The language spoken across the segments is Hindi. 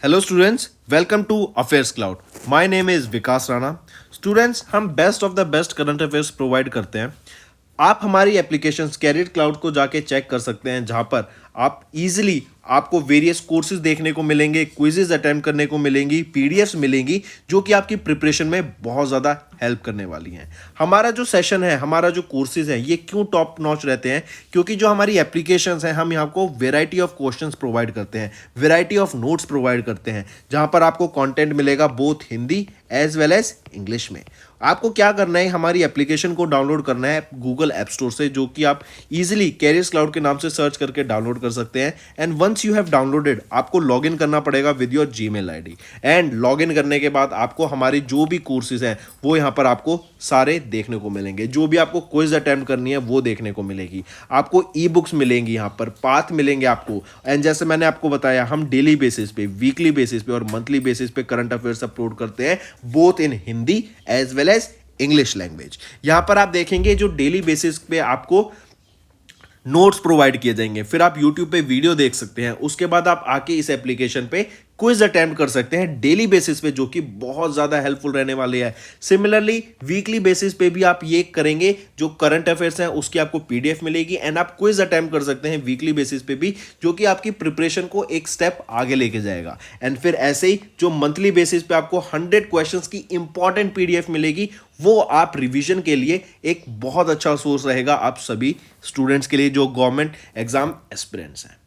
Hello students, welcome to affairs cloud. My name is Vikas Rana. Students, हम best of the best current affairs provide करते हैं। आप हमारी एप्लीकेशन कैरियर क्लाउड को जाके चेक कर सकते हैं, जहां पर आप इजीली आपको वेरियस कोर्सेज देखने को मिलेंगे, क्विजेज अटेम्प्ट करने को मिलेंगी, पीडीएफ्स मिलेंगी जो कि आपकी प्रिपरेशन में बहुत ज़्यादा हेल्प करने वाली हैं। हमारा जो सेशन है, हमारा जो कोर्सेज है, ये क्यों टॉप नॉच रहते हैं? क्योंकि जो हमारी एप्लीकेशंस हैं, हम यहाँ को वेराइटी ऑफ क्वेश्चंस प्रोवाइड करते हैं, वेराइटी ऑफ नोट्स प्रोवाइड करते हैं, जहाँ पर आपको कंटेंट मिलेगा both Hindi as well as English में। आपको क्या करना है, हमारी एप्लीकेशन को डाउनलोड करना है गूगल ऐप स्टोर से, जो कि आप इजीली कैरियर्स क्लाउड के नाम से सर्च करके डाउनलोड कर सकते हैं। And once you have downloaded, आपको लॉगिन करना पड़ेगा with your Gmail ID. And login करने के बाद आपको हमारी जो भी कोर्सेज हैं वो यहाँ पर आपको सारे देखने को मिलेंगे। जो भी आपको क्विज अटेम्प्ट करनी है वो देखने को मिलेगी। आपको ई बुक्स मिलेंगी, यहाँ पर पाथ मिलेंगे आपको। एंड जैसे मैंने आपको बताया, हम डेली बेसिस पे, वीकली बेसिस पे और मंथली बेसिस पे करंट अफेयर्स अपलोड करते हैं, both in Hindi as well as English language. यहां पर आप देखेंगे जो डेली बेसिस पे आपको नोट्स प्रोवाइड किए जाएंगे, फिर आप YouTube पे वीडियो देख सकते हैं, उसके बाद आप आके इस एप्लीकेशन पे क्विज अटेम्प्ट कर सकते हैं डेली बेसिस पे, जो कि बहुत ज़्यादा हेल्पफुल रहने वाले हैं। सिमिलरली वीकली बेसिस पे भी आप ये करेंगे, जो करंट अफेयर्स हैं उसकी आपको पीडीएफ मिलेगी एंड आप क्विज अटेम्प्ट कर सकते हैं वीकली बेसिस पे भी, जो कि आपकी प्रिपरेशन को एक स्टेप आगे लेके जाएगा। एंड फिर ऐसे ही जो मंथली बेसिस पे आपको 100 क्वेश्चंस की इंपॉर्टेंट पीडीएफ मिलेगी, वो आप रिवीजन के लिए एक बहुत अच्छा सोर्स रहेगा आप सभी स्टूडेंट्स के लिए जो गवर्नमेंट एग्जाम एस्पिरेंट्स हैं।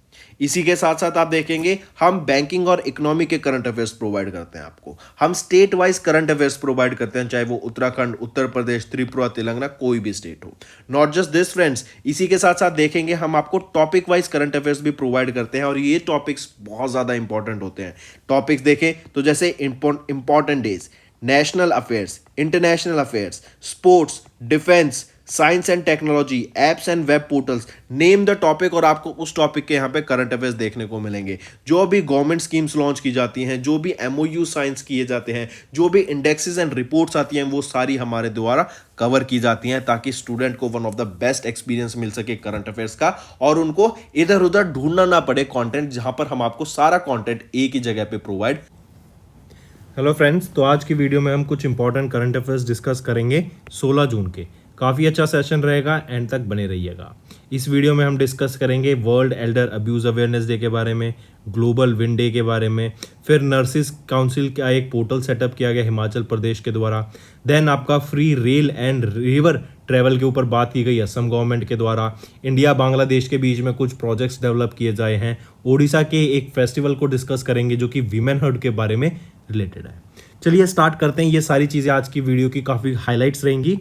इसी के साथ साथ आप देखेंगे, हम बैंकिंग और इकोनॉमी के करंट अफेयर्स प्रोवाइड करते हैं आपको। हम state wise current affairs provide करते हैं, चाहे वो उत्तराखंड, उत्तर प्रदेश, त्रिपुरा, तेलंगाना, कोई भी स्टेट हो। नॉट जस्ट दिस फ्रेंड्स, इसी के साथ साथ देखेंगे हम आपको टॉपिक वाइज करंट अफेयर्स भी प्रोवाइड करते हैं, और ये टॉपिक्स बहुत ज़्यादा इंपॉर्टेंट होते हैं। टॉपिक्स देखें तो जैसे important days, national affairs, international affairs, sports, defence, science and technology, apps and web portals, name the topic, और आपको उस टॉपिक के यहाँ पे करंट अफेयर्स देखने को मिलेंगे। जो भी गवर्नमेंट स्कीम्स लॉन्च की जाती हैं, जो भी एमओयू साइंस किए जाते हैं, जो भी इंडेक्सेस एंड रिपोर्ट्स आती हैं, वो सारी हमारे द्वारा कवर की जाती हैं, ताकि स्टूडेंट को one of the best experience मिल सके करंट अफेयर्स का, और उनको इधर उधर ढूंढना ना पड़े कंटेंट, जहां पर हम आपको सारा कंटेंट एक ही जगह पे प्रोवाइड। हेलो फ्रेंड्स, तो आज की वीडियो में हम कुछ इंपॉर्टेंट करंट अफेयर्स डिस्कस करेंगे 16 जून के। काफ़ी अच्छा सेशन रहेगा, एंड तक बने रहिएगा। इस वीडियो में हम डिस्कस करेंगे world Elder abuse awareness day के बारे में, ग्लोबल विन डे के बारे में, फिर नर्सिस काउंसिल का एक पोर्टल सेटअप किया गया हिमाचल प्रदेश के द्वारा, देन आपका free rail and river travel के ऊपर बात की गई असम गवर्नमेंट के द्वारा, इंडिया बांग्लादेश के बीच में कुछ प्रोजेक्ट्स डेवलप किए जाए हैं, ओडिशा के एक फेस्टिवल को डिस्कस करेंगे जो कि वीमेनहुड के बारे में रिलेटेड है। चलिए स्टार्ट करते हैं। ये सारी चीज़ें आज की वीडियो की काफ़ी हाईलाइट्स रहेंगी।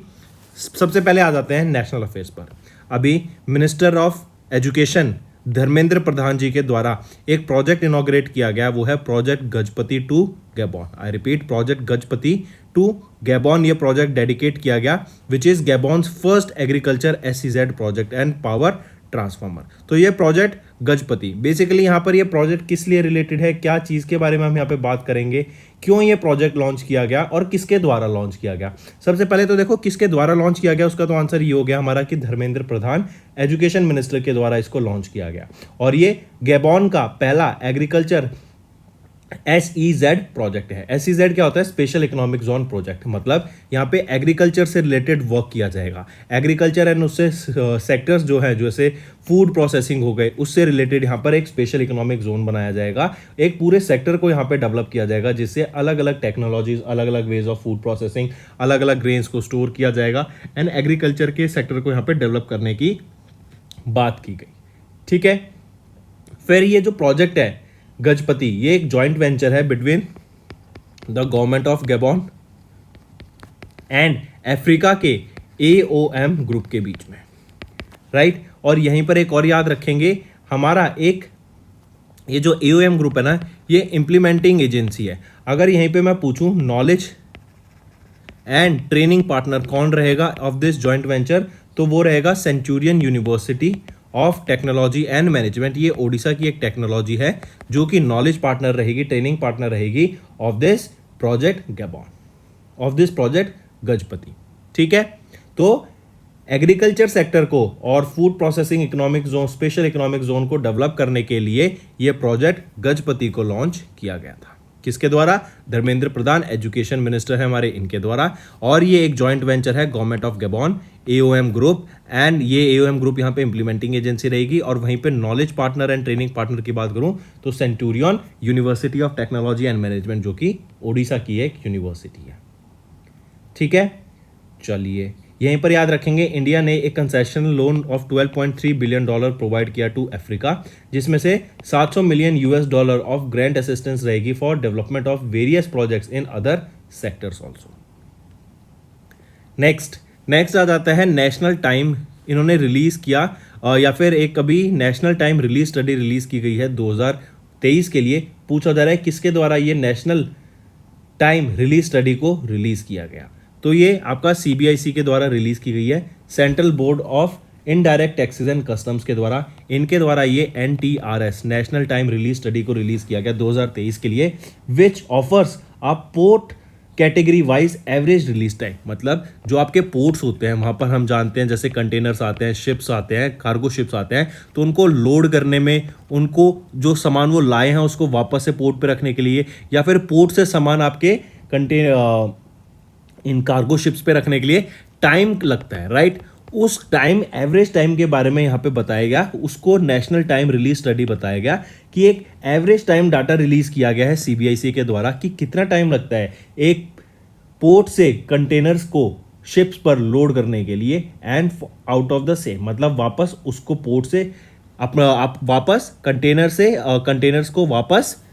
सबसे पहले आ जाते हैं नेशनल अफेयर्स पर। अभी minister of education Dharmendra Pradhan ji के द्वारा एक प्रोजेक्ट इनॉग्रेट किया गया, वो है project Gajapati to Gabon. I repeat, project Gajapati to Gabon. ये प्रोजेक्ट डेडिकेट किया गया, which is Gabon's first agriculture SEZ project and power transformer. तो ये प्रोजेक्ट गजपति, बेसिकली यहाँ पर ये प्रोजेक्ट किस लिए रिलेटेड है, क्या चीज़ के बारे में हम यहाँ पे बात करेंगे, क्यों ये प्रोजेक्ट लॉन्च किया गया और किसके द्वारा लॉन्च किया गया। सबसे पहले तो देखो किसके द्वारा लॉन्च किया गया, उसका तो आंसर ये हो गया हमारा कि धर्मेंद्र प्रधान एजुकेशन मिनिस्टर के द्वारा इसको लॉन्च किया गया। और ये गैबॉन का पहला एग्रीकल्चर SEZ प्रोजेक्ट है। SEZ क्या होता है? Special economic zone project. मतलब यहाँ पे एग्रीकल्चर से रिलेटेड वर्क किया जाएगा। एग्रीकल्चर एंड उससे सेक्टर्स जो है, जैसे फूड प्रोसेसिंग हो गए, उससे रिलेटेड यहाँ पर एक स्पेशल इकोनॉमिक जोन बनाया जाएगा। एक पूरे सेक्टर को यहाँ पे डेवलप किया जाएगा, जिससे अलग अलग टेक्नोलॉजीज, अलग अलग वेज ऑफ फूड प्रोसेसिंग, अलग अलग ग्रेन्स को स्टोर किया जाएगा, एंड एग्रीकल्चर के सेक्टर को यहाँ पे डेवलप करने की बात की गई। ठीक है। फिर ये जो प्रोजेक्ट है गजपति, ये एक जॉइंट वेंचर है between the government of Gabon and Africa के AOM ग्रुप के बीच में, राइट। और यहीं पर एक और याद रखेंगे, हमारा एक ये जो AOM ग्रुप है ना, ये इंप्लीमेंटिंग एजेंसी है। अगर यहीं पे मैं पूछूं नॉलेज एंड ट्रेनिंग पार्टनर कौन रहेगा ऑफ दिस जॉइंट वेंचर, तो वो रहेगा Centurion university of technology and management. ये ओडिशा की एक टेक्नोलॉजी है जो कि नॉलेज पार्टनर रहेगी, ट्रेनिंग पार्टनर रहेगी of this project Gabon, of this project Gajapati. ठीक है। तो एग्रीकल्चर सेक्टर को और food processing economic zone, special economic zone को डेवलप करने के लिए ये प्रोजेक्ट गजपति को लॉन्च किया गया था। किसके द्वारा? धर्मेंद्र प्रधान, एजुकेशन मिनिस्टर है हमारे, इनके द्वारा। और ये एक जॉइंट वेंचर है गवर्नमेंट ऑफ गबन, AOM ग्रुप, एंड ये AOM ग्रुप यहाँ पे इंप्लीमेंटिंग एजेंसी रहेगी। और वहीं पे knowledge partner and training partner की बात करूँ तो centurion university of technology and management, जो कि ओडिशा की एक यूनिवर्सिटी है। ठीक है, चलिए यहीं पर याद रखेंगे, इंडिया ने एक concessional loan of $12.3 billion provide किया टू अफ्रीका, जिसमें से $700 मिलियन ऑफ ग्रांट असिस्टेंस रहेगी for development of various projects in other sectors also. Next आ जाता है नेशनल टाइम, इन्होंने रिलीज किया या फिर एक कभी national time release study release की गई है 2023 के लिए। पूछा जा रहा है किसके द्वारा ये नेशनल टाइम रिलीज स्टडी को रिलीज किया गया, तो ये आपका CBIC के द्वारा रिलीज की गई है, central board of indirect taxes and customs के द्वारा। इनके द्वारा ये NTRS national time release study को रिलीज किया गया 2023 के लिए, which offers a port category wise average release time. मतलब जो आपके पोर्ट्स होते हैं वहाँ पर हम जानते हैं जैसे कंटेनर्स आते हैं, शिप्स आते हैं, कार्गो शिप्स आते हैं, तो उनको लोड करने में, उनको जो सामान वो लाए हैं उसको वापस से पोर्ट पे रखने के लिए, या फिर पोर्ट से सामान आपके इन कार्गो शिप्स पे रखने के लिए टाइम लगता है, राइट। उस टाइम, एवरेज टाइम के बारे में यहाँ पे बताया गया, उसको नेशनल टाइम रिलीज स्टडी बताया गया कि एक एवरेज टाइम डाटा रिलीज किया गया है CBIC के द्वारा कि कितना टाइम लगता है एक पोर्ट से कंटेनर्स को शिप्स पर लोड करने के लिए and out of the same, मतलब वापस उसको पोर्ट से आप वापस कंटेनर्स को वापस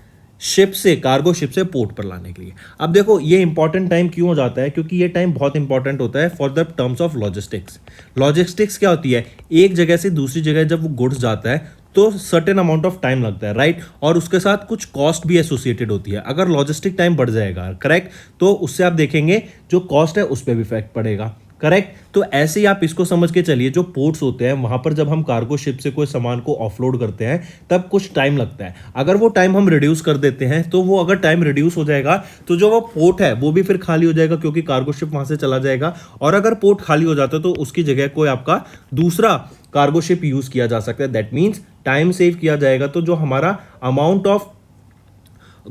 शिप से, कार्गो शिप से पोर्ट पर लाने के लिए। अब देखो ये इंपॉर्टेंट टाइम क्यों हो जाता है, क्योंकि ये टाइम बहुत इंपॉर्टेंट होता है for the terms of logistics. Logistics क्या होती है? एक जगह से दूसरी जगह जब वो गुड्स जाता है तो सर्टेन अमाउंट ऑफ टाइम लगता है, राइट। और उसके साथ कुछ कॉस्ट भी एसोसिएटेड होती है। अगर लॉजिस्टिक टाइम बढ़ जाएगा, करेक्ट, तो उससे आप देखेंगे जो कॉस्ट है उस पर भी इफेक्ट पड़ेगा, करेक्ट। तो ऐसे ही आप इसको समझ के चलिए, जो पोर्ट्स होते हैं वहां पर जब हम कार्गो शिप से कोई सामान को ऑफलोड करते हैं तब कुछ टाइम लगता है। अगर वो टाइम हम रिड्यूस कर देते हैं तो वो, अगर टाइम रिड्यूस हो जाएगा तो जो वो पोर्ट है वो भी फिर खाली हो जाएगा, क्योंकि कार्गो शिप वहां से चला जाएगा। और अगर पोर्ट खाली हो जाता है तो उसकी जगह कोई आपका दूसरा कार्गो शिप यूज किया जा सकता है। दैट मीन्स टाइम सेव किया जाएगा, तो जो हमारा अमाउंट ऑफ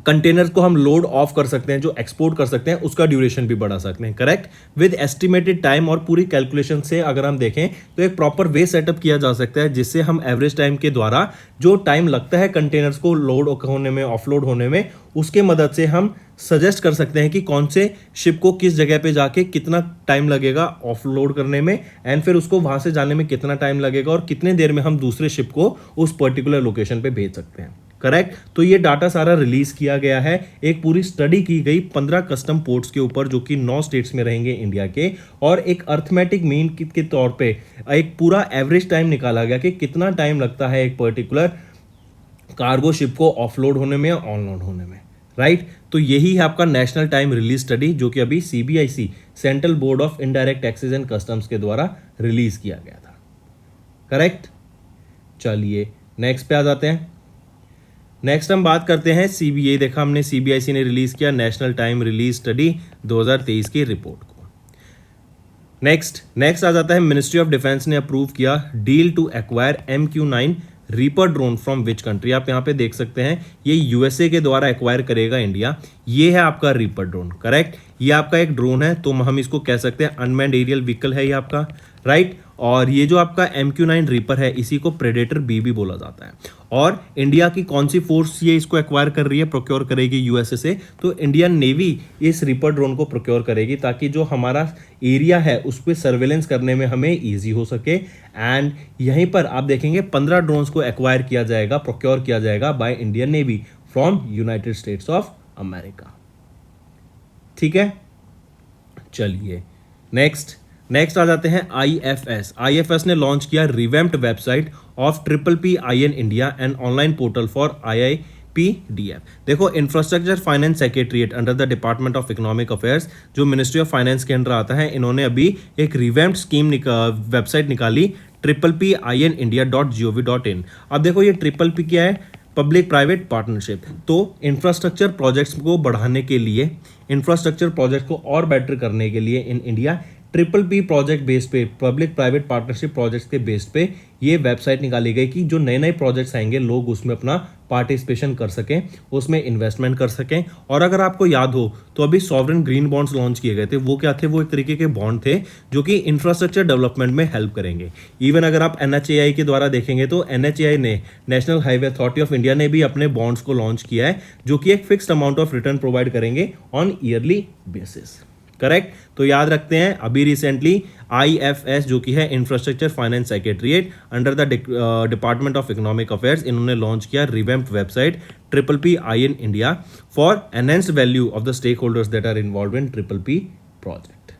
कंटेनर को हम लोड ऑफ कर सकते हैं, जो एक्सपोर्ट कर सकते हैं, उसका ड्यूरेशन भी बढ़ा सकते हैं, करेक्ट। विद एस्टिमेटेड टाइम और पूरी कैलकुलेशन से अगर हम देखें तो एक प्रॉपर वे सेटअप किया जा सकता है, जिससे हम एवरेज टाइम के द्वारा जो टाइम लगता है कंटेनर्स को लोड होने में, ऑफलोड होने में, उसके मदद से हम सजेस्ट कर सकते हैं कि कौन से शिप को किस जगह पे जाके कितना टाइम लगेगा ऑफलोड करने में, एंड फिर उसको वहां से जाने में कितना टाइम लगेगा और कितने देर में हम दूसरे शिप को उस पर्टिकुलर लोकेशन पे भेज सकते हैं, करेक्ट। तो ये डाटा सारा रिलीज किया गया है, एक पूरी स्टडी की गई 15 कस्टम पोर्ट्स के ऊपर, जो कि 9 स्टेट्स में रहेंगे इंडिया के, और एक अर्थमेटिक मीन के तौर पे एक पूरा एवरेज टाइम निकाला गया कि कितना टाइम लगता है एक पर्टिकुलर कार्गो शिप को ऑफलोड होने में या ऑनलोड होने में, राइट। तो यही है आपका नेशनल टाइम रिलीज स्टडी, जो कि अभी CBIC, central board of indirect taxes and customs के द्वारा रिलीज किया गया था, करेक्ट। चलिए नेक्स्ट पे आ जाते हैं। नेक्स्ट हम बात करते हैं CBI, देखा हमने CBIC ने रिलीज किया नेशनल टाइम रिलीज स्टडी 2023 की रिपोर्ट को। नेक्स्ट आ जाता है, मिनिस्ट्री ऑफ डिफेंस ने अप्रूव किया deal to acquire MQ-9 reaper drone from which country. आप यहाँ पे देख सकते हैं ये USA के द्वारा एक्वायर करेगा इंडिया। ये है आपका रीपर ड्रोन, करेक्ट। ये आपका एक ड्रोन है, तो हम इसको कह सकते हैं अनमैन्ड एरियल व्हीकल है ये आपका, राइट। और ये जो आपका MQ-9 रीपर है, इसी को प्रेडेटर B भी बोला जाता है। और इंडिया की कौन सी फोर्स ये इसको एक्वायर कर रही है, प्रोक्योर करेगी USA से, तो इंडियन नेवी इस रीपर ड्रोन को प्रोक्योर करेगी, ताकि जो हमारा एरिया है उस पर सर्वेलेंस करने में हमें ईजी हो सके। एंड यहीं पर आप देखेंगे 15 ड्रोन्स को एक्वायर किया जाएगा, प्रोक्योर किया जाएगा by Indian navy from United states of America, ठीक है। चलिए नेक्स्ट आ जाते हैं IFS ने लॉन्च किया revamped website of PPPIN India and online portal for IIPDF। देखो, infrastructure finance secretariat under the department of economic affairs, जो मिनिस्ट्री ऑफ फाइनेंस के अंडर आता है, इन्होंने अभी एक रिवैम्प्ड स्कीम वेबसाइट निकाली PPPINindia.gov.in। अब देखो ये PPP क्या है, पब्लिक प्राइवेट पार्टनरशिप। तो इंफ्रास्ट्रक्चर प्रोजेक्ट्स को बढ़ाने के लिए, इंफ्रास्ट्रक्चर प्रोजेक्ट को और बेटर करने के लिए in India PPP project base पे, पब्लिक प्राइवेट पार्टनरशिप प्रोजेक्ट्स के बेस पे ये वेबसाइट निकाली गई कि जो नए नए प्रोजेक्ट्स आएंगे लोग उसमें अपना पार्टिसिपेशन कर सकें, उसमें इन्वेस्टमेंट कर सकें। और अगर आपको याद हो तो अभी सॉवरेन ग्रीन बॉन्ड्स लॉन्च किए गए थे। वो क्या थे? वो एक तरीके के बॉन्ड थे जो कि इंफ्रास्ट्रक्चर डेवलपमेंट में हेल्प करेंगे। इवन अगर आप NHAI के द्वारा देखेंगे तो NHAI ने, national highway authority of India ने भी अपने बॉन्ड्स को लॉन्च किया है जो कि एक fixed amount of return provide करेंगे ऑन ईयरली बेसिस। करेक्ट? तो याद रखते हैं अभी रिसेंटली IFS जो कि है infrastructure finance secretariat under the department of economic affairs, इन्होंने लॉन्च किया revamped website PPPI in India for enhanced value of the stake holders that are involve in PPP project.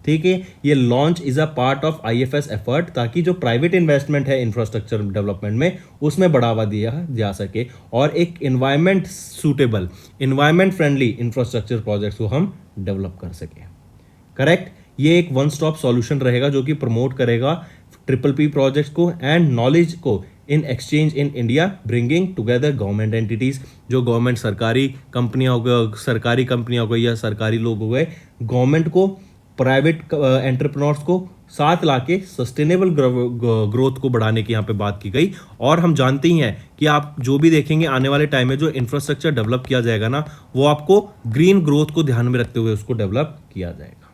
ठीक है, ये launch is a part of IFS effort ताकि जो प्राइवेट इन्वेस्टमेंट है इंफ्रास्ट्रक्चर डेवलपमेंट में उसमें बढ़ावा दिया जा सके और एक environment suitable, environment friendly infrastructure projects को हम डेवलप कर सके। करेक्ट? ये एक वन स्टॉप सॉल्यूशन रहेगा जो कि प्रमोट करेगा PPP प्रोजेक्ट्स को एंड नॉलेज को in exchange in India, bringing together government entities, जो गवर्नमेंट सरकारी कंपनियां हो गई या सरकारी लोग हो गए, गवर्नमेंट को, प्राइवेट एंटरप्रेन्योर्स को साथ लाके सस्टेनेबल ग्रोथ को बढ़ाने की यहाँ पे बात की गई। और हम जानते ही हैं कि आप जो भी देखेंगे आने वाले टाइम में जो इंफ्रास्ट्रक्चर डेवलप किया जाएगा ना, वो आपको ग्रीन ग्रोथ को ध्यान में रखते हुए उसको डेवलप किया जाएगा।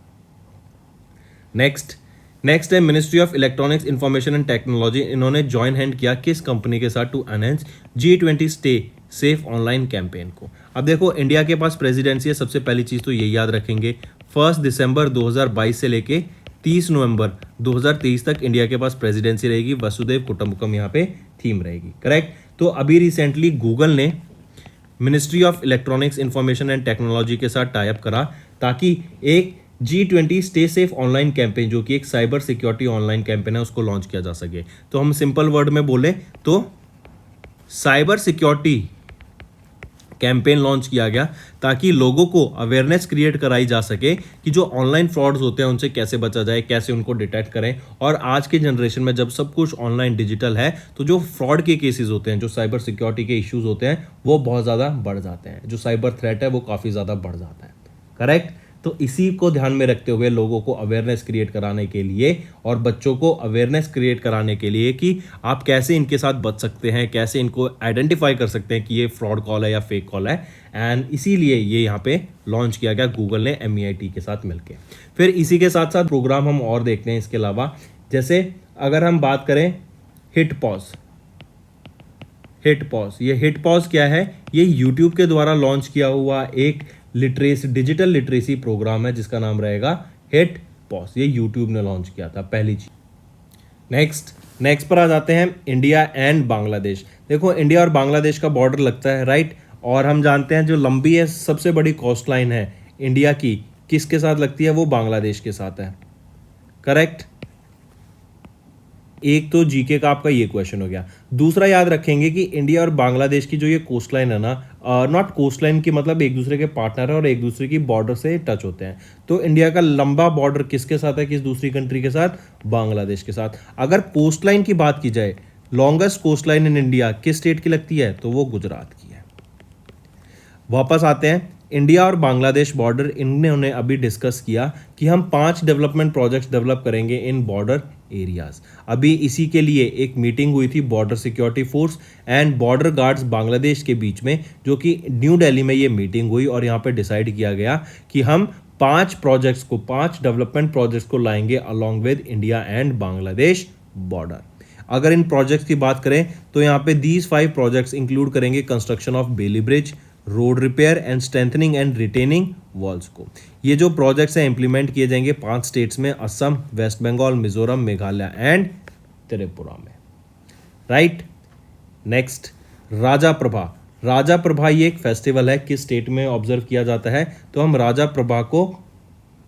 नेक्स्ट है ministry of electronics information and technology. इन्होंने जॉइन हैंड किया किस कंपनी के साथ? To enhance G20 stay safe online campaign को। अब देखो इंडिया के पास प्रेसिडेंसी है, सबसे पहली चीज तो ये याद रखेंगे 1 दिसंबर 2022 से लेके 30 नवंबर 2023 तक इंडिया के पास प्रेसिडेंसी रहेगी। वसुधैव कुटुंबकम यहाँ पे थीम रहेगी। करेक्ट? तो अभी रिसेंटली गूगल ने ministry of electronics information and technology के साथ टाई अप करा ताकि एक G20 stay safe online campaign जो कि एक साइबर सिक्योरिटी ऑनलाइन कैंपेन है उसको लॉन्च किया जा सके। तो हम सिंपल वर्ड में बोले तो साइबर सिक्योरिटी कैंपेन लॉन्च किया गया ताकि लोगों को अवेयरनेस क्रिएट कराई जा सके कि जो ऑनलाइन फ्रॉड्स होते हैं उनसे कैसे बचा जाए, कैसे उनको डिटेक्ट करें। और आज के जनरेशन में जब सब कुछ ऑनलाइन डिजिटल है तो जो फ्रॉड के केसेस होते हैं, जो साइबर सिक्योरिटी के इश्यूज होते हैं वो बहुत ज़्यादा बढ़ जाते हैं, जो साइबर थ्रेट है वो काफ़ी ज़्यादा बढ़ जाता है। करेक्ट? तो इसी को ध्यान में रखते हुए लोगों को अवेयरनेस क्रिएट कराने के लिए और बच्चों को अवेयरनेस क्रिएट कराने के लिए कि आप कैसे इनके साथ बच सकते हैं, कैसे इनको आइडेंटिफाई कर सकते हैं कि ये फ्रॉड कॉल है या फेक कॉल है, एंड इसीलिए ये यहाँ पे लॉन्च किया गया गूगल ने MEIT के साथ मिलकर। फिर इसी के साथ साथ प्रोग्राम हम और देखते हैं इसके अलावा, जैसे अगर हम बात करें हिट पॉज, ये हिट पॉज क्या है? ये यूट्यूब के द्वारा लॉन्च किया हुआ एक डिजिटल लिटरेसी प्रोग्राम है जिसका नाम रहेगा हिट पॉज। ये यूट्यूब ने लॉन्च किया था, पहली चीज। नेक्स्ट पर आ जाते हैं इंडिया एंड बांग्लादेश। देखो इंडिया और बांग्लादेश का बॉर्डर लगता है, राइट? और हम जानते हैं जो लंबी है, सबसे बड़ी कोस्ट लाइन है इंडिया की, किसके साथ लगती है? वो बांग्लादेश के साथ है। करेक्ट? एक तो जीके का आपका ये क्वेश्चन हो गया। दूसरा याद रखेंगे कि इंडिया और बांग्लादेश की जो ये कोस्ट लाइन है ना, नॉट कोस्ट लाइन की मतलब एक दूसरे के पार्टनर है और एक दूसरे की बॉर्डर से टच होते हैं। तो इंडिया का लंबा बॉर्डर किसके साथ है? किस दूसरी कंट्री के साथ? बांग्लादेश के साथ। अगर कोस्ट लाइन की बात की जाए, longest coast line in India किस स्टेट की लगती है? तो वो गुजरात की है। वापस आते हैं, इंडिया और बांग्लादेश बॉर्डर, इन्होंने अभी डिस्कस किया कि हम 5 डेवलपमेंट प्रोजेक्ट्स डेवलप करेंगे इन बॉर्डर एरियाज। अभी इसी के लिए एक मीटिंग हुई थी border security force and border guards Bangladesh के बीच में, जो कि न्यू दिल्ली में ये मीटिंग हुई और यहाँ पे डिसाइड किया गया कि हम 5 डेवलपमेंट प्रोजेक्ट्स को लाएंगे along with India and Bangladesh border. अगर इन प्रोजेक्ट्स की बात करें तो यहाँ पे दीज 5 प्रोजेक्ट्स इंक्लूड करेंगे construction of Bailey bridge, road repair and strengthening and retaining walls को। ये जो प्रोजेक्ट्स हैं इंप्लीमेंट किए जाएंगे 5 स्टेट्स में, असम, वेस्ट बंगाल, मिजोरम, मेघालय एंड त्रिपुरा में। राइट? नेक्स्ट, राजा प्रभा ये एक फेस्टिवल है, किस स्टेट में ऑब्जर्व किया जाता है? तो हम राजा प्रभा को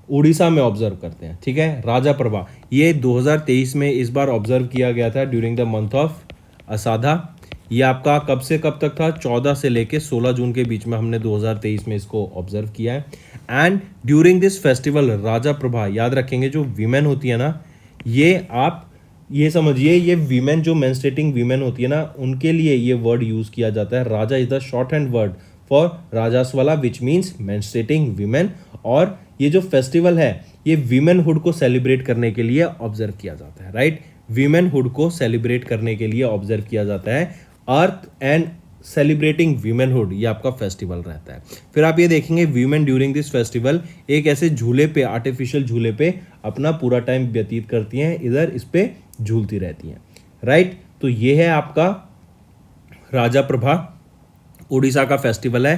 उड़ीसा में ऑब्जर्व करते हैं। ठीक है? राजा प्रभा ये 2023 में इस बार ऑब्जर्व किया गया था ड्यूरिंग द मंथ ऑफ असाधा। ये आपका कब से कब तक था? 14 से लेके 16 जून के बीच में हमने 2023 में इसको ऑब्जर्व किया है। एंड ड्यूरिंग दिस फेस्टिवल राजा प्रभा, याद रखेंगे जो वीमेन होती है ना, ये आप ये समझिए, ये वीमेन जो मेंस्ट्रुएटिंग वीमेन होती है ना, उनके लिए ये वर्ड यूज किया जाता है। Raja is the short hand word for Rajaswala which means menstruating women, और ये जो फेस्टिवल है ये वीमेनहुड को सेलिब्रेट करने के लिए ऑब्जर्व किया जाता है, राइट। वीमेनहुड को सेलिब्रेट करने के लिए ऑब्जर्व किया जाता है। अर्थ एंड सेलिब्रेटिंग वीमेनहुड ये आपका फेस्टिवल रहता है। फिर आप ये देखेंगे वीमेन ड्यूरिंग दिस फेस्टिवल एक ऐसे झूले पे, आर्टिफिशियल झूले पे अपना पूरा टाइम व्यतीत करती हैं, इधर इस पे झूलती रहती हैं, राइट। तो ये है आपका राजा प्रभा उड़ीसा का फेस्टिवल है।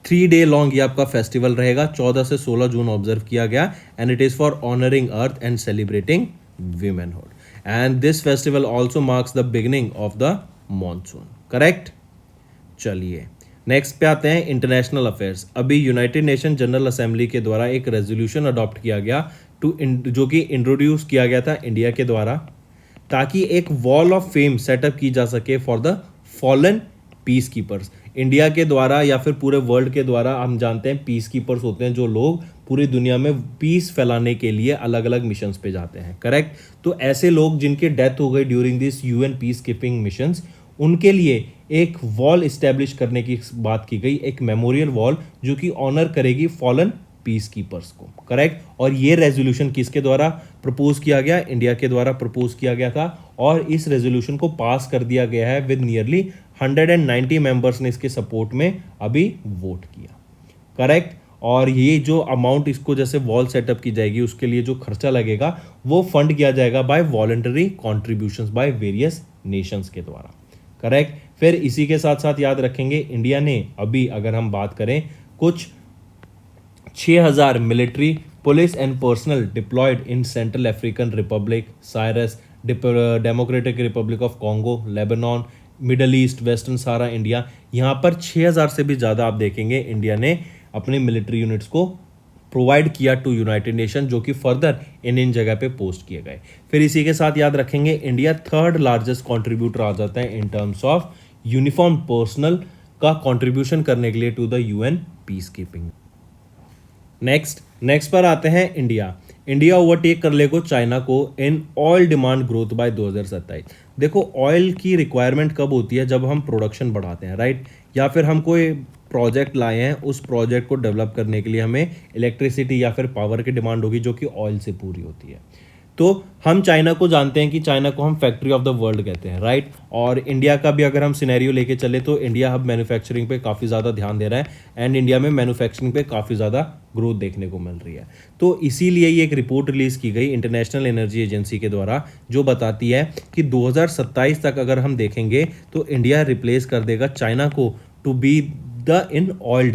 3 डे लॉन्ग ये आपका फेस्टिवल रहेगा, 14 से 16 जून ऑब्जर्व किया गया and it is for honouring earth and celebrating womanhood and this festival also marks the beginning of the monsoon, correct. चलिए नेक्स्ट पे आते हैं इंटरनेशनल अफेयर्स। अभी यूनाइटेड नेशन जनरल असेंबली के द्वारा एक रेजोल्यूशन अडॉप्ट किया गया जो कि इंट्रोड्यूस किया गया था इंडिया के द्वारा, ताकि एक वॉल ऑफ फेम सेटअप की जा सके for the fallen peacekeepers. India के द्वारा या फिर पूरे वर्ल्ड के द्वारा हम जानते हैं पीस कीपर्स होते हैं जो लोग पूरी दुनिया में पीस फैलाने के लिए अलग अलग मिशंस पे जाते हैं, करेक्ट। तो ऐसे लोग जिनके डेथ हो गई during this UN peace keeping missions, उनके लिए एक वॉल इस्टेब्लिश करने की बात की गई, एक मेमोरियल वॉल जो कि ऑनर करेगी फॉलन पीस कीपर्स को, करेक्ट। और ये रेजोल्यूशन किसके द्वारा प्रपोज किया गया? इंडिया के द्वारा प्रपोज किया गया था और इस रेजोल्यूशन को पास कर दिया गया है विद नियरली 190 मेंबर्स ने इसके सपोर्ट में अभी वोट किया, करेक्ट। और ये जो अमाउंट इसको जैसे वॉल सेटअप की जाएगी उसके लिए जो खर्चा लगेगा वो फंड किया जाएगा by voluntary contributions by various nations के द्वारा, करेक्ट। फिर इसी के साथ साथ याद रखेंगे इंडिया ने अभी अगर हम बात करें कुछ 6000 military police and personnel deployed in Central African Republic, Cyprus, Democratic Republic of Congo, Lebanon, Middle East, Western Sahara India, यहाँ पर 6000 से भी ज़्यादा आप देखेंगे इंडिया ने अपनी मिलिट्री यूनिट्स को प्रोवाइड किया टू यूनाइटेड नेशन, जो कि फर्दर इन जगह पे पोस्ट किए गए। फिर इसी के साथ याद रखेंगे इंडिया 3rd लार्जेस्ट कॉन्ट्रीब्यूटर आ जाता है in terms of uniform personnel का कंट्रीब्यूशन करने के लिए to the UN peacekeeping. Next पर आते हैं इंडिया ओवरटेक कर लेगा चाइना को in oil demand growth by 2027। देखो ऑयल की रिक्वायरमेंट कब होती है? जब हम प्रोडक्शन बढ़ाते हैं, राइट। या फिर हम कोई प्रोजेक्ट लाए हैं, उस प्रोजेक्ट को डेवलप करने के लिए हमें इलेक्ट्रिसिटी या फिर पावर की डिमांड होगी जो कि ऑयल से पूरी होती है। तो हम चाइना को जानते हैं कि चाइना को हम फैक्ट्री ऑफ द वर्ल्ड कहते हैं, राइट। और इंडिया का भी अगर हम सिनेरियो लेके चले तो इंडिया अब मैन्युफैक्चरिंग पे काफ़ी ज़्यादा ध्यान दे रहा है एंड इंडिया में मैन्युफैक्चरिंग पे काफ़ी ज़्यादा ग्रोथ देखने को मिल रही है। तो इसीलिए ये एक रिपोर्ट रिलीज़ की गई इंटरनेशनल एनर्जी एजेंसी के द्वारा जो बताती है कि 2027 तक अगर हम देखेंगे तो इंडिया रिप्लेस कर देगा चाइना को to be the in oil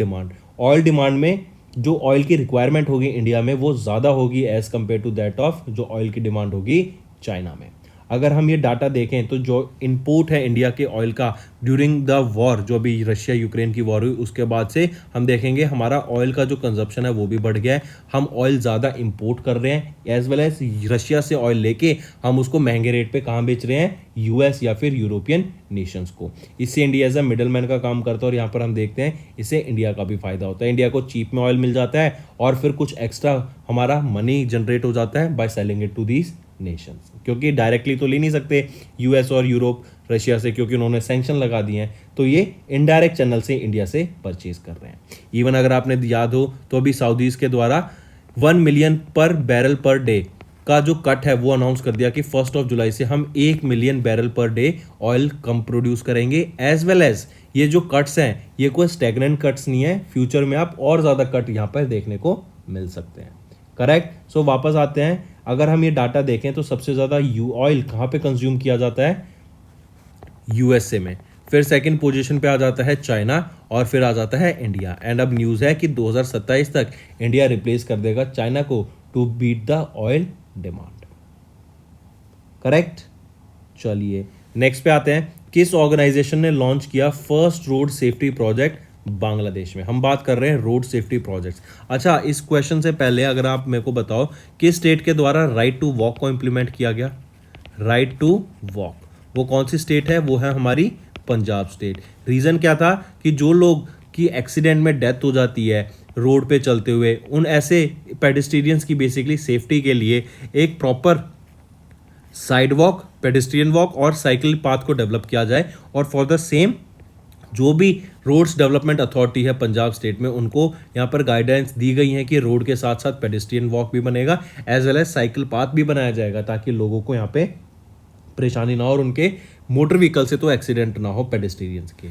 demand में जो ऑयल की रिक्वायरमेंट होगी इंडिया में वो ज़्यादा होगी as compare to that of जो ऑयल की डिमांड होगी चाइना में। अगर हम ये डाटा देखें तो जो इंपोर्ट है इंडिया के ऑयल का ड्यूरिंग द वॉर, जो अभी रशिया यूक्रेन की वॉर हुई उसके बाद से हम देखेंगे हमारा ऑयल का जो कंजप्शन है वो भी बढ़ गया है। हम ऑयल ज़्यादा इंपोर्ट कर रहे हैं एज वेल एज रशिया से ऑयल लेके हम उसको महंगे रेट पे कहाँ बेच रहे हैं? यूएस या फिर यूरोपियन नेशंस को। इससे India as a middle man का काम करता है और यहाँ पर हम देखते हैं इससे इंडिया का भी फायदा होता है। इंडिया को चीप में ऑयल मिल जाता है और फिर कुछ एक्स्ट्रा हमारा मनी जनरेट हो जाता है by selling it to these nations, क्योंकि डायरेक्टली तो ले नहीं सकते यूएस और यूरोप रशिया से क्योंकि उन्होंने सैंक्शन लगा दिए हैं, तो ये इनडायरेक्ट चैनल से इंडिया से परचेज कर रहे हैं। इवन अगर आपने याद हो तो अभी सऊदीज के द्वारा 1 मिलियन पर बैरल पर डे का जो कट है वो अनाउंस कर दिया कि 1 जुलाई से हम 1 million barrel per day oil कम प्रोड्यूस करेंगे। एज वेल एज ये जो कट्स हैं ये कोई स्टैग्नेंट कट्स नहीं है, फ्यूचर में आप और ज़्यादा कट यहाँ पर देखने को मिल सकते हैं, करेक्ट। सो वापस आते हैं, अगर हम ये डाटा देखें तो सबसे ज़्यादा ऑयल कहाँ पे कंज्यूम किया जाता है? यूएसए में। फिर सेकंड पोजीशन पे आ जाता है चाइना और फिर आ जाता है इंडिया। एंड अब न्यूज़ है कि 2027 तक इंडिया रिप्लेस कर देगा चाइना को to beat the oil demand, correct. चलिए नेक्स्ट पे आते हैं, किस ऑर्गेनाइजेशन ने लॉन्च किया first road safety project Bangladesh में? हम बात कर रहे हैं रोड सेफ्टी प्रोजेक्ट्स। अच्छा, इस क्वेश्चन से पहले अगर आप मेरे को बताओ किस स्टेट के द्वारा राइट टू वॉक को इंप्लीमेंट किया गया? राइट टू वॉक वो कौन सी स्टेट है? वो है हमारी पंजाब स्टेट। रीज़न क्या था कि जो लोग की एक्सीडेंट में डेथ हो जाती है रोड पे चलते हुए, उन ऐसे पेडेस्ट्रियंस की बेसिकली सेफ्टी के लिए एक proper side walk, pedestrian walk और साइकिल पाथ को डेवलप किया जाए और फॉर द सेम जो भी रोड्स डेवलपमेंट अथॉरिटी है पंजाब स्टेट में, उनको यहाँ पर गाइडेंस दी गई है कि रोड के साथ साथ पेडेस्ट्रियन वॉक भी बनेगा as well as cycle path भी बनाया जाएगा ताकि लोगों को यहाँ पे परेशानी ना हो और उनके मोटर व्हीकल से तो एक्सीडेंट ना हो पेडेस्ट्रियंस के,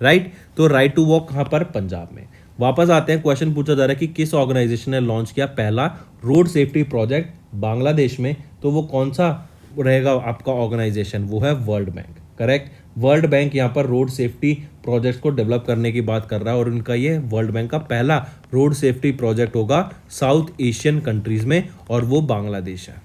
राइट। तो राइट टू वॉक कहाँ पर? पंजाब में। वापस आते हैं, क्वेश्चन पूछा जा रहा है कि किस ऑर्गेनाइजेशन ने लॉन्च किया पहला रोड सेफ्टी प्रोजेक्ट बांग्लादेश में, तो वो कौन सा रहेगा आपका ऑर्गेनाइजेशन? वो है world bank, correct. World bank यहाँ पर रोड सेफ्टी प्रोजेक्ट को डेवलप करने की बात कर रहा है और उनका ये वर्ल्ड बैंक का पहला रोड सेफ्टी प्रोजेक्ट होगा साउथ एशियन कंट्रीज में और वो बांग्लादेश है,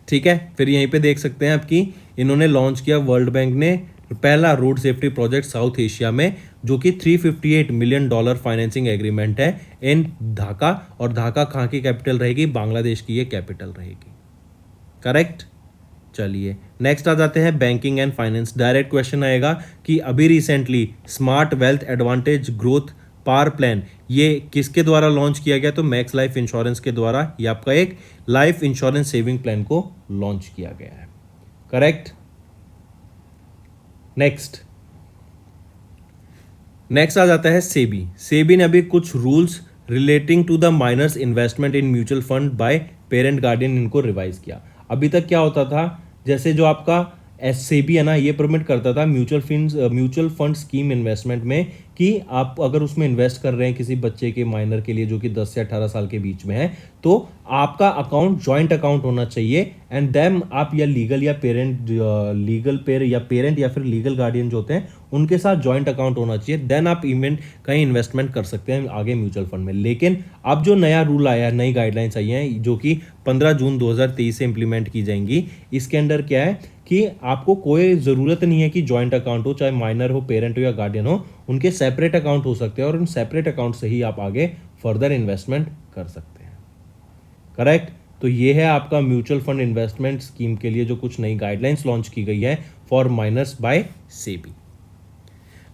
ठीक है। फिर यहीं पे देख सकते हैं आपकी इन्होंने लॉन्च किया वर्ल्ड बैंक ने पहला road safety project south Asia में, जो कि $358 मिलियन फाइनेंसिंग एग्रीमेंट है इन ढाका, और ढाका कहाँ की कैपिटल रहेगी? बांग्लादेश की ये कैपिटल रहेगी, करेक्ट। चलिए नेक्स्ट आ जाते हैं banking and finance. Direct question आएगा कि अभी recently smart wealth advantage growth power plan ये किसके द्वारा लॉन्च किया गया? तो मैक्स लाइफ इंश्योरेंस के द्वारा ये आपका एक लाइफ इंश्योरेंस सेविंग प्लान को लॉन्च किया गया है, करेक्ट। नेक्स्ट आ जाता है सेबी। सेबी ने अभी कुछ rules relating to the minors investment in mutual fund by parent guardian इनको रिवाइज किया। अभी तक क्या होता था, जैसे जो आपका सेबी है ना, ये परमिट करता था म्यूचुअल फंड स्कीम इन्वेस्टमेंट में कि आप अगर उसमें इन्वेस्ट कर रहे हैं किसी बच्चे के माइनर के लिए जो कि 10 से 18 साल के बीच में है, तो आपका अकाउंट जॉइंट अकाउंट होना चाहिए एंड देन आप या लीगल या पेरेंट या फिर लीगल गार्डियन जो होते हैं उनके साथ जॉइंट अकाउंट होना चाहिए, देन आप कहीं इन्वेस्टमेंट कर सकते हैं आगे म्यूचुअल फंड में। लेकिन अब जो नया रूल आया है, नई गाइडलाइंस आई हैं जो कि 15 जून 2023 से इंप्लीमेंट की जाएंगी, इसके अंदर क्या है कि आपको कोई ज़रूरत नहीं है कि जॉइंट अकाउंट हो, चाहे माइनर हो, पेरेंट हो या गार्डियन हो, उनके सेपरेट अकाउंट हो सकते हैं और उन सेपरेट अकाउंट से ही आप आगे फर्दर इन्वेस्टमेंट कर सकते हैं, करेक्ट। तो ये है आपका म्यूचुअल फंड इन्वेस्टमेंट स्कीम के लिए जो कुछ नई गाइडलाइंस लॉन्च की गई है for minors by SEBI.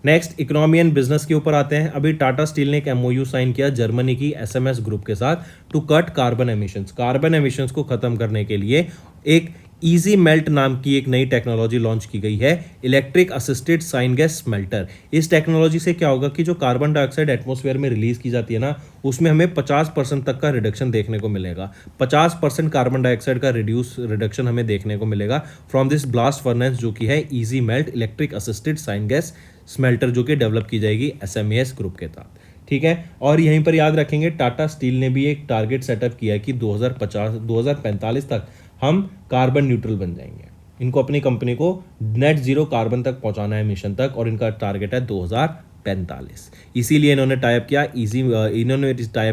Next economy and business के ऊपर आते हैं। अभी टाटा स्टील ने एक एमओयू साइन किया जर्मनी की एसएमएस ग्रुप के साथ to cut carbon emissions. Carbon emissions को खत्म करने के लिए एक इजी मेल्ट नाम की एक नई टेक्नोलॉजी लॉन्च की गई है, electric assisted syngas smelter. इस टेक्नोलॉजी से क्या होगा कि जो कार्बन डाइऑक्साइड एटमॉस्फेयर में रिलीज की जाती है ना, उसमें हमें 50% तक का रिडक्शन देखने को मिलेगा। 50% कार्बन डाइऑक्साइड का रिडक्शन हमें देखने को मिलेगा फ्रॉम दिस ब्लास्ट फर्नेस जो कि है easy melt electric assisted syngas smelter, जो कि डेवलप की जाएगी एसएमएस ग्रुप के तहत, ठीक है। और यहीं पर याद रखेंगे टाटा स्टील ने भी एक टारगेट सेटअप किया है कि 2045 तक हम कार्बन न्यूट्रल बन जाएंगे। इनको अपनी कंपनी को नेट जीरो कार्बन तक पहुंचाना है मिशन तक, और इनका टारगेट है 2045। इसीलिए इन्होंने टाइप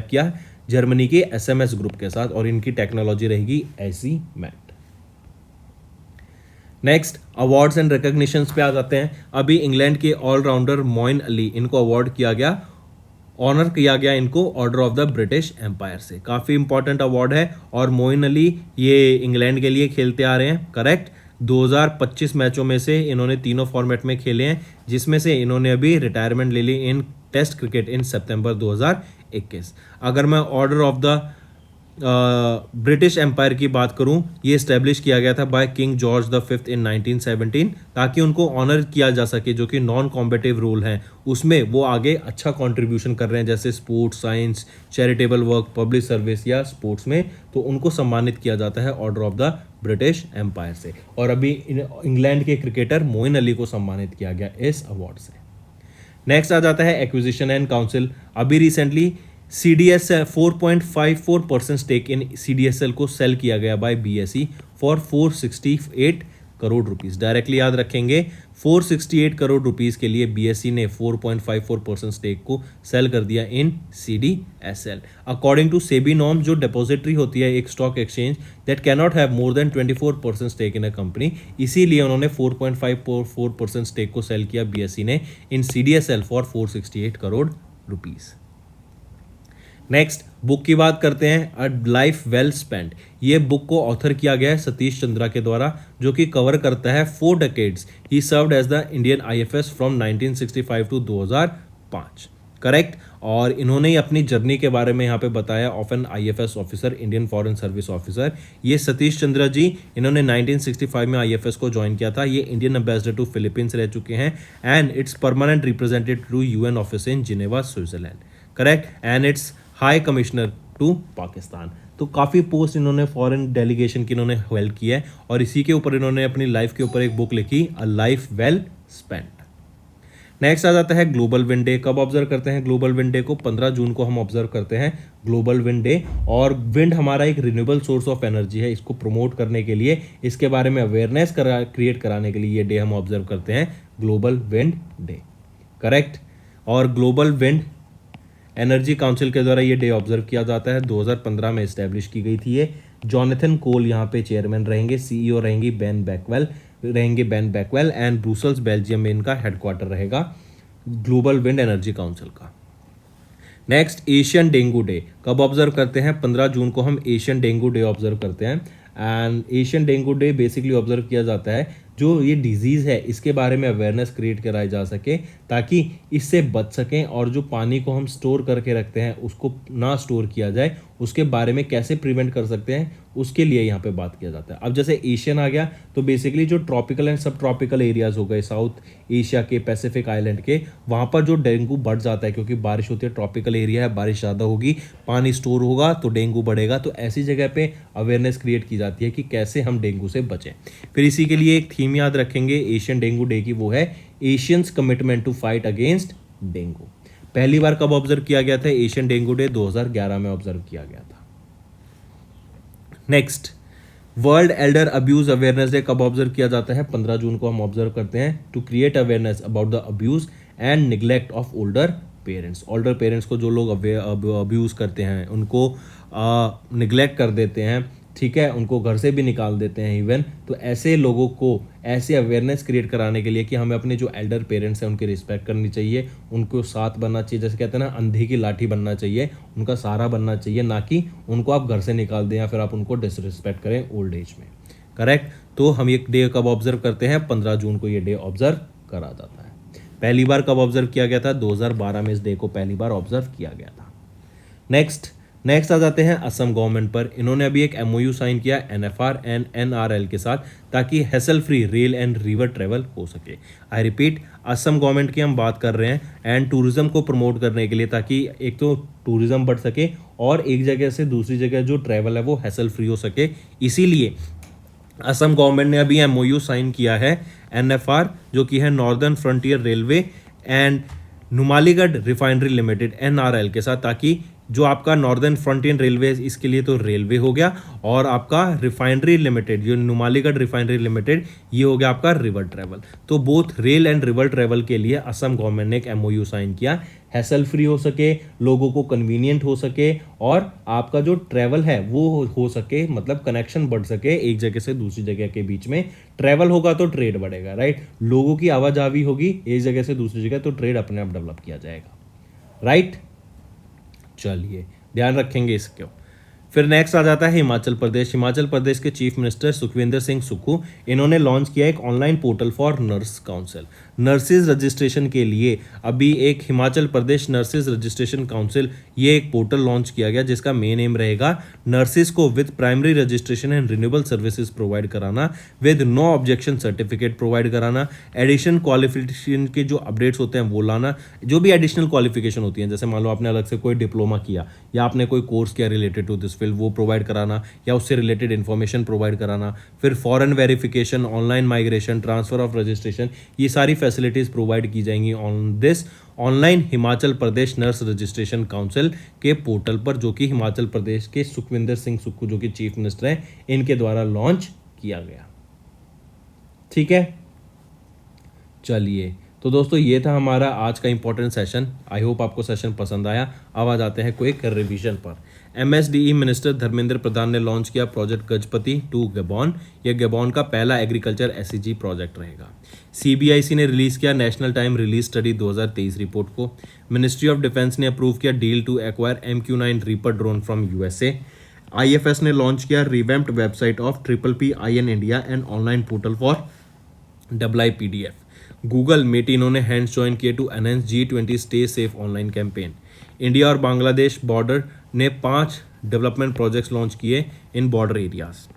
किया जर्मनी के एसएमएस ग्रुप के साथ और इनकी टेक्नोलॉजी रहेगी ऐसी मैट। नेक्स्ट अवार्ड्स एंड रिकॉग्निशंस पे आ जाते हैं। अभी इंग्लैंड के ऑलराउंडर मोइन अली, इनको अवार्ड किया गया, ऑनर किया गया इनको order of the British Empire से। काफ़ी इंपॉर्टेंट अवार्ड है और मोइन अली ये इंग्लैंड के लिए खेलते आ रहे हैं, करेक्ट। 2025 मैचों में से इन्होंने तीनों फॉर्मेट में खेले हैं, जिसमें से इन्होंने अभी रिटायरमेंट ले ली इन टेस्ट क्रिकेट इन सितंबर 2021। अगर मैं order of the British Empire की बात करूं, ये इस्टेब्लिश किया गया था by King George the fifth in 1917 ताकि उनको ऑनर किया जा सके जो कि नॉन कॉम्पिटिटिव रोल हैं उसमें वो आगे अच्छा कंट्रीब्यूशन कर रहे हैं, जैसे sports, science, charitable work, public service या स्पोर्ट्स में, तो उनको सम्मानित किया जाता है order of the British Empire से। और अभी इंग्लैंड के क्रिकेटर मोइन अली को सम्मानित किया गया इस अवार्ड से। नेक्स्ट आ जाता है एक्विजिशन एंड काउंसिल। अभी recently CDSL 4.54% stake in CDSL को सेल किया गया by BSE for 468 crore rupees. Directly याद रखेंगे 468 करोड़ रुपीस के लिए BSE ने 4.54% स्टेक को सेल कर दिया in CDSL। According to SEBI norm, जो डिपॉजिटरी होती है एक stock exchange that can not have more than 24% stake in a company, इसीलिए उन्होंने 4.54% स्टेक को सेल किया BSE ने in CDSL for 468 crore rupees. Next book की बात करते हैं, अ लाइफ वेल स्पेंट। ये बुक को ऑथर किया गया है सतीश चंद्रा के द्वारा, जो कि कवर करता है 4 decades he served as the Indian IFS from 1965 to 2005, correct. और इन्होंने ही अपनी जर्नी के बारे में यहाँ पे बताया of an IFS officer, Indian foreign service officer. ये सतीश चंद्र जी, इन्होंने 1965 में आईएफएस को ज्वाइन किया था। ये इंडियन एम्बेसडर टू फिलीपींस रह चुके हैं and its permanent representative to UN office in Geneva, Switzerland, correct. And its high commissioner to Pakistan. तो काफ़ी पोस्ट इन्होंने फॉरेन डेलीगेशन की इन्होंने हेल्प की है और इसी के ऊपर इन्होंने अपनी लाइफ के ऊपर एक बुक लिखी, a life well spent. Next आ जाता है ग्लोबल विंड डे। कब ऑब्जर्व करते हैं ग्लोबल विंड डे को? 15 जून को हम ऑब्जर्व करते हैं ग्लोबल विंड डे। और विंड हमारा एक रिन्यूएबल सोर्स ऑफ एनर्जी है, इसको प्रमोट करने के लिए, इसके बारे में अवेयरनेस क्रिएट कराने के लिए ये डे हम ऑब्जर्व करते हैं ग्लोबल विंड डे, करेक्ट। और ग्लोबल विंड एनर्जी काउंसिल के द्वारा ये डे ऑब्जर्व किया जाता है। 2015 में इस्टेब्लिश की गई थी ये। जॉनथन कोल यहाँ पे चेयरमैन रहेंगे, सीईओ रहेंगी बेन बैकवेल एंड ब्रुसेल्स बेल्जियम में इनका हेडक्वार्टर रहेगा ग्लोबल विंड एनर्जी काउंसिल का। नेक्स्ट एशियन डेंगू डे कब ऑब्जर्व करते हैं? 15 जून को हम एशियन डेंगू डे ऑब्जर्व करते हैं। And Asian dengue day basically observe किया जाता है जो ये डिजीज़ है इसके बारे में अवेयरनेस क्रिएट कराई जा सके ताकि इससे बच सकें, और जो पानी को हम स्टोर करके रखते हैं उसको ना स्टोर किया जाए, उसके बारे में कैसे प्रिवेंट कर सकते हैं उसके लिए यहाँ पे बात किया जाता है। अब जैसे एशियन आ गया तो बेसिकली जो ट्रॉपिकल एंड सब ट्रॉपिकल एरियाज हो गए साउथ एशिया के, पैसिफिक आइलैंड के, वहाँ पर जो डेंगू बढ़ जाता है क्योंकि बारिश होती है, ट्रॉपिकल एरिया है, बारिश ज़्यादा होगी, पानी स्टोर होगा तो डेंगू बढ़ेगा। तो ऐसी जगह पे अवेयरनेस क्रिएट की जाती है कि कैसे हम डेंगू से बचें। फिर इसी के लिए एक थीम याद रखेंगे एशियन डेंगू डे की, वो है Asians commitment to fight against dengue. पहली बार कब ऑब्जर्व किया गया था एशियन डेंगू डे? 2011 में ऑब्जर्व किया गया था। Next world Elder abuse awareness day कब ऑब्जर्व किया जाता है? 15 जून को हम ऑब्जर्व करते हैं to create awareness about the abuse and neglect of older parents. Older parents को जो लोग अब्यूज़ करते हैं, उनको निग्लेक्ट कर देते हैं, ठीक है, उनको घर से भी निकाल देते हैं इवन, तो ऐसे लोगों को ऐसे अवेयरनेस क्रिएट कराने के लिए कि हमें अपने जो एल्डर पेरेंट्स हैं उनकी रिस्पेक्ट करनी चाहिए, उनको साथ बनना चाहिए, जैसे कहते हैं ना अंधे की लाठी बनना चाहिए, उनका सहारा बनना चाहिए, ना कि उनको आप घर से निकाल दें या फिर आप उनको डिसरिस्पेक्ट करें ओल्ड एज में, करेक्ट। तो हम ये डे कब ऑब्जर्व करते हैं? 15 जून को ये डे ऑब्जर्व करा जाता है। पहली बार कब ऑब्जर्व किया गया था? 2012 में इस डे को पहली बार ऑब्जर्व किया गया था। नेक्स्ट आ जाते हैं असम गवर्नमेंट पर। इन्होंने अभी एक एमओयू साइन किया एनएफआर एंड एनआरएल के साथ ताकि hassle free rail and river travel हो सके। आई रिपीट, असम गवर्नमेंट की हम बात कर रहे हैं एंड टूरिज्म को प्रमोट करने के लिए, ताकि एक तो टूरिज्म बढ़ सके और एक जगह से दूसरी जगह जो ट्रैवल है वो हैसल फ्री हो सके। इसीलिए असम गवर्नमेंट ने अभी एमओयू साइन किया है एनएफआर, जो कि है northern frontier railway and Numaligarh refinery limited NRL के साथ, ताकि जो आपका नॉर्दर्न फ्रंटियर रेलवे इसके लिए तो रेलवे हो गया, और आपका रिफाइनरी लिमिटेड जो नुमालीगढ़ रिफाइनरी लिमिटेड ये हो गया आपका रिवर ट्रैवल। तो both rail and river travel के लिए असम गवर्नमेंट ने एक एमओयू साइन किया, हैसल फ्री हो सके, लोगों को कन्वीनियंट हो सके और आपका जो ट्रैवल है वो हो सके, मतलब कनेक्शन बढ़ सके, एक जगह से दूसरी जगह के बीच में ट्रैवल होगा तो ट्रेड बढ़ेगा, राइट। लोगों की आवाजाही होगी एक जगह से दूसरी जगह तो ट्रेड अपने आप डेवलप किया जाएगा, राइट। चलिए ध्यान रखेंगे इसको। फिर नेक्स्ट आ जाता है हिमाचल प्रदेश। हिमाचल प्रदेश के चीफ मिनिस्टर सुखविंदर सिंह सुक्खू, इन्होंने लॉन्च किया एक online portal for nurse council. Nurses registration के लिए अभी एक Himachal Pradesh nurses registration council ये एक पोर्टल लॉन्च किया गया, जिसका मेन एम रहेगा नर्सिस को with primary registration and renewable services provide कराना, with no objection certificate provide कराना, एडिशनल क्वालिफिकेशन के जो अपडेट्स होते हैं वो लाना, जो भी एडिशनल क्वालिफिकेशन होती हैं, जैसे मान लो आपने अलग से कोई डिप्लोमा किया या आपने कोई कोर्स किया रिलेटेड टू दिस फील्ड, वो प्रोवाइड कराना या उससे रिलेटेड इन्फॉर्मेशन प्रोवाइड कराना। फिर foreign verification, online migration, transfer of registration, ये सारी फैसिलिटीज प्रोवाइड की जाएंगी on this online Himachal Pradesh nurse registration council के पोर्टल पर, जो कि हिमाचल प्रदेश के सुखविंदर सिंह सुक्खू जो कि चीफ मिनिस्टर हैं इनके द्वारा लॉन्च किया गया, ठीक है। चलिए तो दोस्तों ये था हमारा आज का इंपॉर्टेंट सेशन। आई होप आपको सेशन पसंद आया। अब आ जाते हैं क्विक रिवीजन पर। एमएसडीई मिनिस्टर धर्मेंद्र प्रधान ने लॉन्च किया प्रोजेक्ट गजपति टू गैबॉन। यह गैबॉन का पहला एग्रीकल्चर एसईजी प्रोजेक्ट रहेगा। सीबीआईसी ने रिलीज किया national time release study 2023 report को। मिनिस्ट्री ऑफ डिफेंस ने अप्रूव किया deal to acquire MQ-9 reaper drone from USA. IFS ने लॉन्च किया revamped website of PPPIN India and online portal for IIPDF। Google MeitY इन्होंने हैंड्स ज्वाइन किए to enhance G20 stay safe online campaign. India और बांग्लादेश बॉर्डर ने 5 डेवलपमेंट प्रोजेक्ट्स लॉन्च किए in border areas.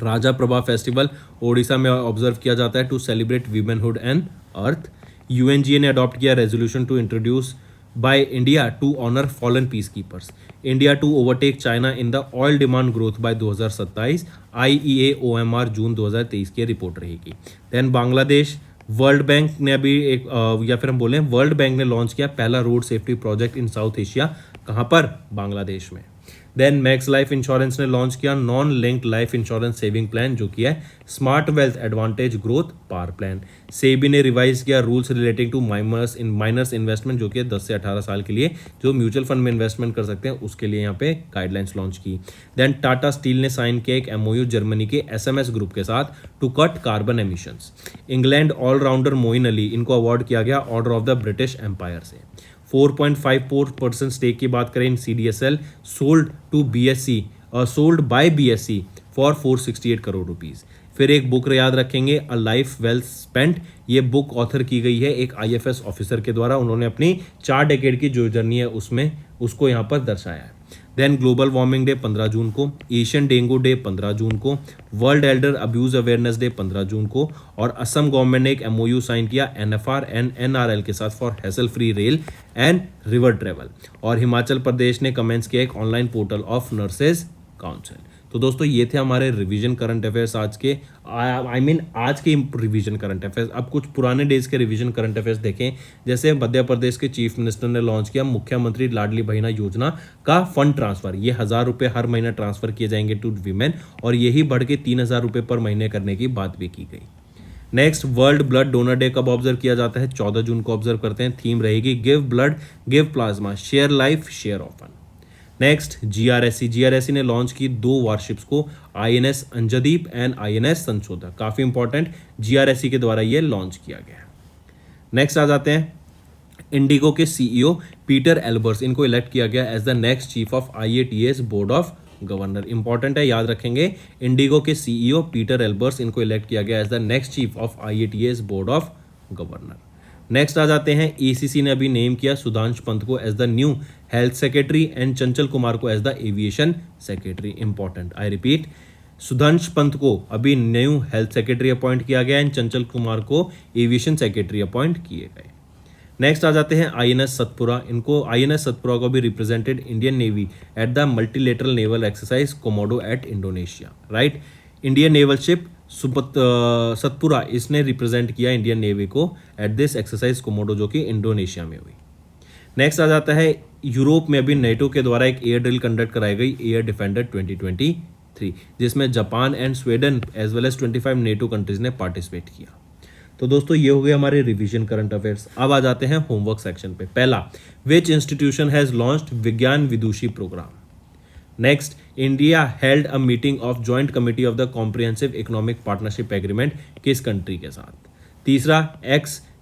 Raja Parba festival Odisha में ऑब्जर्व किया जाता है to celebrate womanhood and earth. UNGA ने अडॉप्ट किया resolution to introduce by India to honour fallen peacekeepers. India to overtake China in the oil demand growth by 2027। IEA OMR जून 2023 की रिपोर्ट रहेगी। देन बांग्लादेश, वर्ल्ड बैंक ने अभी एक या फिर हम बोलें वर्ल्ड बैंक ने लॉन्च किया पहला road safety project in south Asia. कहाँ पर? बांग्लादेश में। देन मैक्स लाइफ इंश्योरेंस ने लॉन्च किया non linked life insurance saving plan जो कि है smart wealth advantage growth power plan. SEBI ने रिवाइज किया rules relating to miners investment जो कि 10 से 18 साल के लिए जो म्यूचुअल फंड में इन्वेस्टमेंट कर सकते हैं उसके लिए यहाँ पे गाइडलाइंस लॉन्च की। देन टाटा स्टील ने साइन किया एक MOU जर्मनी के SMS ग्रुप के साथ to cut carbon emissions. England all-rounder Moeen Ali इनको अवार्ड किया गया order of the British Empire से। 4.54% स्टेक की बात करें in CDSL sold by BSE for 468 crore rupees. फिर एक बुक याद रखेंगे अ लाइफ वेल स्पेंट। ये बुक ऑथर की गई है एक IFS ऑफिसर के द्वारा। उन्होंने अपनी 4 डेकेड की जो जर्नी है उसमें उसको यहाँ पर दर्शाया है। देन ग्लोबल वार्मिंग डे 15 जून को, एशियन डेंगू डे 15 जून को, world Elder abuse awareness day 15 जून को और असम गवर्नमेंट ने एक MOU साइन किया NFR एंड NRL के साथ for hassle free rail and river travel. और हिमाचल प्रदेश ने कमेंस किया एक online portal of nurses council. तो दोस्तों ये थे हमारे रिवीजन करंट अफेयर्स आज के आज के रिवीजन करंट अफेयर्स। अब कुछ पुराने डेज के रिवीजन करंट अफेयर्स देखें। जैसे मध्य प्रदेश के चीफ मिनिस्टर ने लॉन्च किया मुख्यमंत्री लाडली बहना योजना का फंड ट्रांसफर। ये 1000 रुपये हर महीना ट्रांसफर किए जाएंगे टू वीमेन और यही बढ़ के 3000 रुपये पर महीने करने की बात भी की गई। Next world blood donor day कब ऑब्जर्व किया जाता है? 14 जून को ऑब्जर्व करते हैं। थीम रहेगी give blood give plasma share life share often. Next GRSE ने लॉन्च की 2 वारशिप्स को INS अंजदीप एंड INS संशोधक। काफी इंपॉर्टेंट GRSE के द्वारा ये लॉन्च किया गया। नेक्स्ट आ जाते हैं इंडिगो के CEO पीटर एल्बर्स। इनको इलेक्ट किया गया as the next chief of IATS board of governor. Important है, याद रखेंगे। इंडिगो के CEO पीटर एल्बर्स इनको इलेक्ट किया गया as the next chief of IATS board of governor. Next आ जाते हैं ACC ने अभी नेम किया सुधांश पंत को as the new health secretary and Chanchal Kumar को as the aviation secretary. Important, I repeat, Sudhansh Pant को अभी न्यू हेल्थ सेक्रेटरी अपॉइंट किया गया एंड चंचल कुमार को एविएशन सेक्रेटरी अपॉइंट किए गए। नेक्स्ट आ जाते हैं INS सतपुरा। इनको INS सतपुरा को भी represented Indian navy at the multilateral naval exercise Komodo at Indonesia. Right, Indian naval ship Satpura इसने रिप्रेजेंट किया इंडियन नेवी को एट दिस एक्सरसाइज कोमोडो जो कि इंडोनेशिया में हुई। नेक्स्ट आ जाता है यूरोप में अभी नेटो के द्वारा एक एयर ड्रिल कंडक्ट कराई गई एयर डिफेंडर 2023 जिसमें Japan and Sweden as well as 25 NATO countries ने पार्टिसिपेट किया। तो दोस्तों ये हो गए हमारे रिवीजन करंट अफेयर्स। अब आ जाते हैं होमवर्क सेक्शन पे। पहला, विच institution has launched Vigyan Vidushi program. Next, India held a meeting of joint committee of the comprehensive economic partnership agreement किस कंट्री के साथ। तीसरा,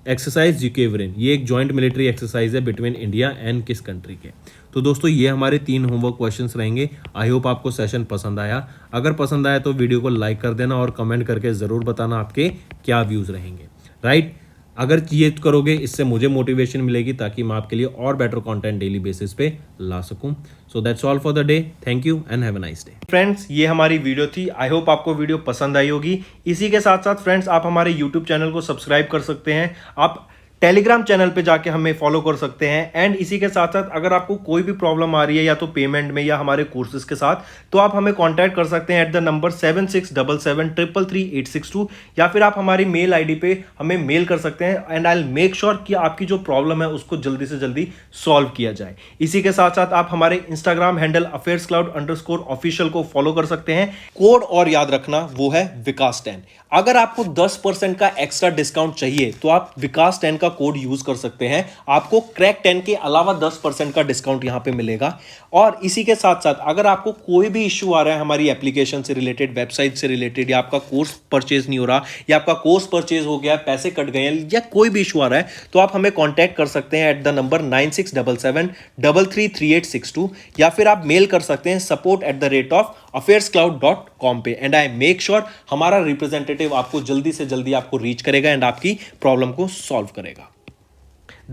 एक्सरसाइज जिकेवरिन, ये एक जॉइंट मिलिट्री एक्सरसाइज है बिटवीन इंडिया एंड किस कंट्री के। तो दोस्तों ये हमारे 3 होमवर्क क्वेश्चंस रहेंगे। आई होप आपको सेशन पसंद आया। अगर पसंद आया तो वीडियो को लाइक कर देना और कमेंट करके ज़रूर बताना आपके क्या व्यूज़ रहेंगे। राइट, अगर ये करोगे इससे मुझे मोटिवेशन मिलेगी ताकि मैं आपके लिए और बेटर कंटेंट डेली बेसिस पे ला सकूं। So that's all for the day. Thank you and have a nice day. Friends, ये हमारी वीडियो थी। आई होप आपको वीडियो पसंद आई होगी। इसी के साथ साथ फ्रेंड्स आप हमारे यूट्यूब चैनल को सब्सक्राइब कर सकते हैं। आप टेलीग्राम चैनल पे जाके हमें फॉलो कर सकते हैं। एंड इसी के साथ साथ अगर आपको कोई भी प्रॉब्लम आ रही है या तो पेमेंट में या हमारे कोर्सेज के साथ, तो आप हमें कांटेक्ट कर सकते हैं एट द नंबर 7677333862 या फिर आप हमारी मेल आईडी पे हमें मेल कर सकते हैं and I will make sure कि आपकी जो प्रॉब्लम है उसको जल्दी से जल्दी सॉल्व किया जाए। इसी के साथ साथ आप हमारे इंस्टाग्राम हैंडल affairscloud_official को फॉलो कर सकते हैं। कोड और याद रखना, वो है विकास 10। अगर आपको 10% का एक्स्ट्रा डिस्काउंट चाहिए तो आप विकास 10 का कोड यूज कर सकते हैं। आपको क्रैक 10 के अलावा 10% का डिस्काउंट यहां पे मिलेगा। और इसी के साथ साथ अगर आपको कोई भी इश्यू आ रहा है हमारी एप्लीकेशन से रिलेटेड, वेबसाइट से रिलेटेड, या आपका कोर्स परचेज नहीं हो रहा, या आपका कोर्स परचेज हो गया, पैसे कट गए हैं, या कोई भी इशू आ रहा है, तो आप हमें कॉन्टैक्ट कर सकते हैं एट द नंबर 9677333862 या फिर आप मेल कर सकते हैं support@offerscloud.com। affairscloud.com पे एंड आई मेक श्योर हमारा रिप्रेजेंटेटिव आपको जल्दी से जल्दी आपको रीच करेगा एंड आपकी प्रॉब्लम को सॉल्व करेगा.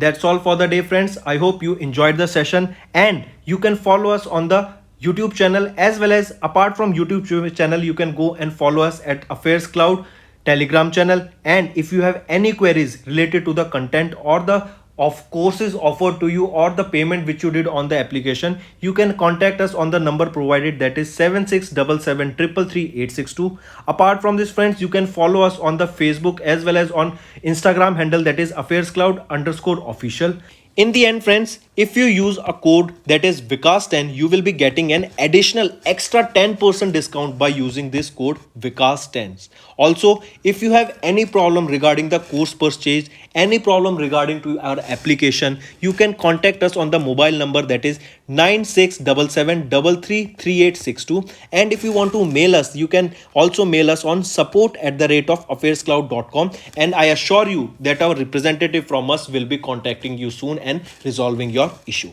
That's all for the day, friends. I hope you enjoyed the session and you can follow us on the YouTube channel as well as apart from YouTube channel, you can go and follow us at Affairs Cloud Telegram channel. And if you have any queries related to the content or the of courses offered to you or the payment which you did on the application, you can contact us on the number provided, that is 7677333862. Apart from this, friends, you can follow us on the Facebook as well as on Instagram handle, that is affairscloud_official. In the end, friends, if you use a code that is Vikas10, you will be getting an additional extra 10% discount by using this code Vikas10. Also, if you have any problem regarding the course purchase, any problem regarding to our application, you can contact us on the mobile number, that is 9677333862. And if you want to mail us, you can also mail us on support@affairscloud.com. And I assure you that our representative from us will be contacting you soon and resolving your issue.